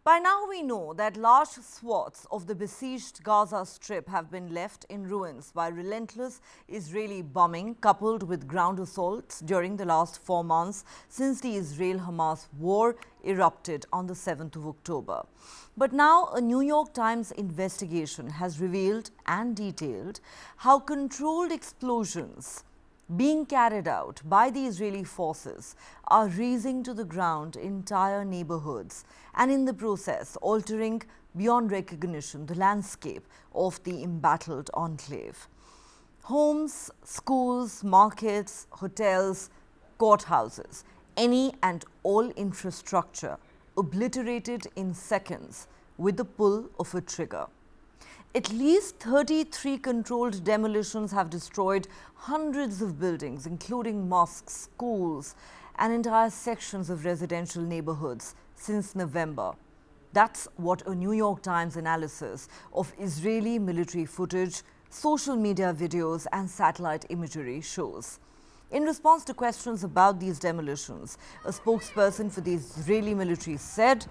By now we know that large swaths of the besieged Gaza Strip have been left in ruins by relentless Israeli bombing coupled with ground assaults during the last 4 months since the Israel-Hamas war erupted on the 7th of October. But now a New York Times investigation has revealed and detailed how controlled explosions being carried out by the Israeli forces are razing to the ground entire neighborhoods and in the process altering beyond recognition the landscape of the embattled enclave. Homes, schools, markets, hotels, courthouses, any and all infrastructure obliterated in seconds with the pull of a trigger. At least 33 controlled demolitions have destroyed hundreds of buildings, including mosques, schools, and entire sections of residential neighborhoods since November. That's what a New York Times analysis of Israeli military footage, social media videos, and satellite imagery shows. In response to questions about these demolitions, a spokesperson for the Israeli military said,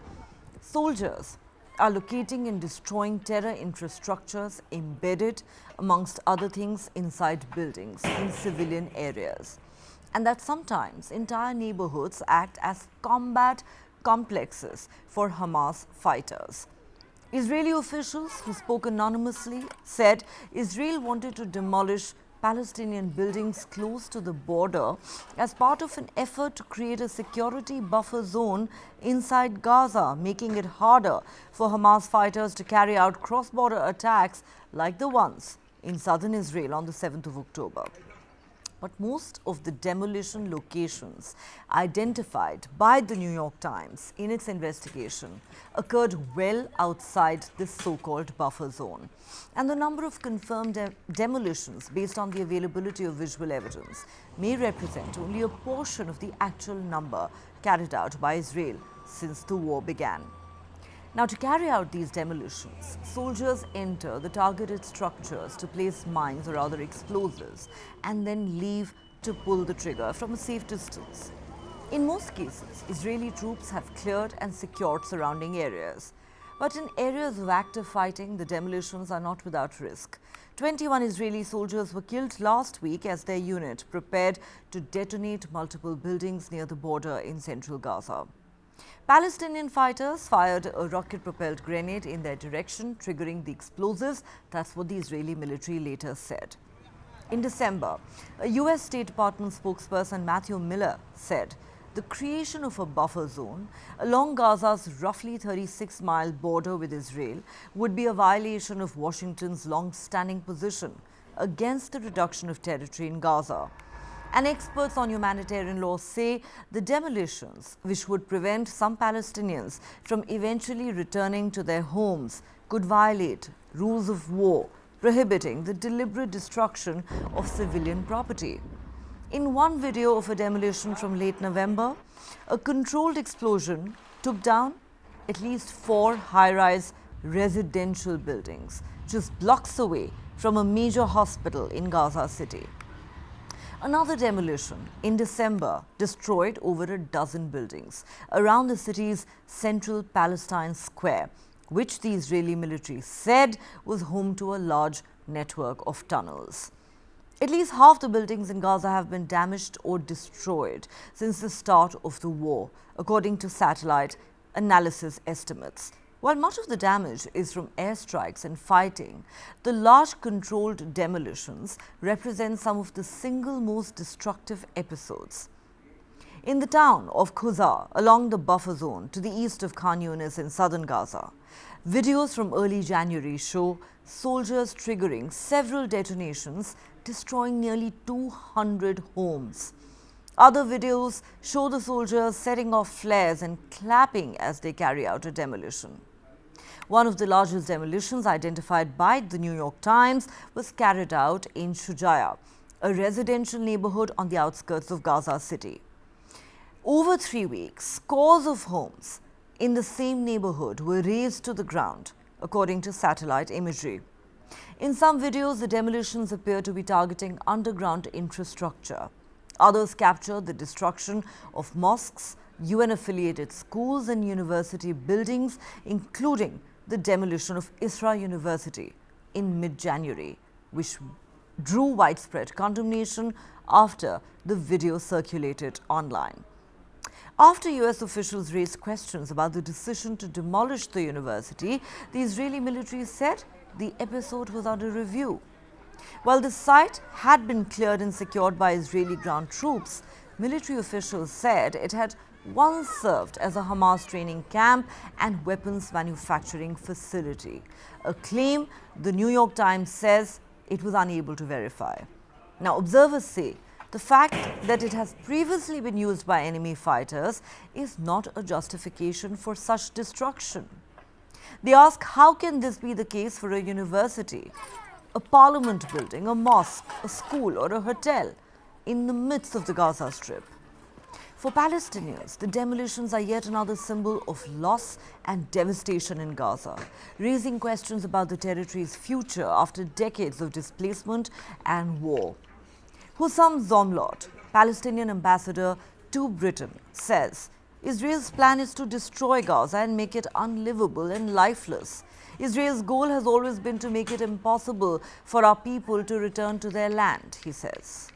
"Soldiers are locating and destroying terror infrastructures embedded, amongst other things, inside buildings in civilian areas, and that sometimes entire neighborhoods act as combat complexes for Hamas fighters." Israeli officials who spoke anonymously said Israel wanted to demolish Palestinian buildings close to the border as part of an effort to create a security buffer zone inside Gaza, making it harder for Hamas fighters to carry out cross-border attacks like the ones in southern Israel on the 7th of October. But most of the demolition locations identified by the New York Times in its investigation occurred well outside this so-called buffer zone. And the number of confirmed demolitions based on the availability of visual evidence may represent only a portion of the actual number carried out by Israel since the war began. Now, to carry out these demolitions, soldiers enter the targeted structures to place mines or other explosives and then leave to pull the trigger from a safe distance. In most cases, Israeli troops have cleared and secured surrounding areas. But in areas of active fighting, the demolitions are not without risk. 21 Israeli soldiers were killed last week as their unit prepared to detonate multiple buildings near the border in central Gaza. Palestinian fighters fired a rocket-propelled grenade in their direction, triggering the explosives. That's what the Israeli military later said. In December, a U.S. State Department spokesperson, Matthew Miller, said the creation of a buffer zone along Gaza's roughly 36-mile border with Israel would be a violation of Washington's long-standing position against the reduction of territory in Gaza. And experts on humanitarian law say the demolitions, which would prevent some Palestinians from eventually returning to their homes, could violate rules of war, prohibiting the deliberate destruction of civilian property. In one video of a demolition from late November, a controlled explosion took down at least 4 high-rise residential buildings, just blocks away from a major hospital in Gaza City. Another demolition in December destroyed over a dozen buildings around the city's central Palestine square, which the Israeli military said was home to a large network of tunnels. At least half the buildings in Gaza have been damaged or destroyed since the start of the war, according to satellite analysis estimates. While much of the damage is from airstrikes and fighting, the large controlled demolitions represent some of the single most destructive episodes. In the town of Quza, along the buffer zone to the east of Khan Yunis in southern Gaza, videos from early January show soldiers triggering several detonations, destroying nearly 200 homes. Other videos show the soldiers setting off flares and clapping as they carry out a demolition. One of the largest demolitions identified by the New York Times was carried out in Shujaya, a residential neighborhood on the outskirts of Gaza City. Over 3 weeks, scores of homes in the same neighborhood were razed to the ground, according to satellite imagery. In some videos, the demolitions appear to be targeting underground infrastructure. Others capture the destruction of mosques, UN-affiliated schools and university buildings, including the demolition of Isra University in mid-January, which drew widespread condemnation after the video circulated online. After US officials raised questions about the decision to demolish the university, the Israeli military said the episode was under review. While the site had been cleared and secured by Israeli ground troops, military officials said it had once served as a Hamas training camp and weapons manufacturing facility, a claim the New York Times says it was unable to verify. Now, observers say the fact that it has previously been used by enemy fighters is not a justification for such destruction. They ask, how can this be the case for a university, a parliament building, a mosque, a school or a hotel in the midst of the Gaza Strip? For Palestinians, the demolitions are yet another symbol of loss and devastation in Gaza, raising questions about the territory's future after decades of displacement and war. Hussam Zomlot, Palestinian ambassador to Britain, says Israel's plan is to destroy Gaza and make it unlivable and lifeless. Israel's goal has always been to make it impossible for our people to return to their land, he says.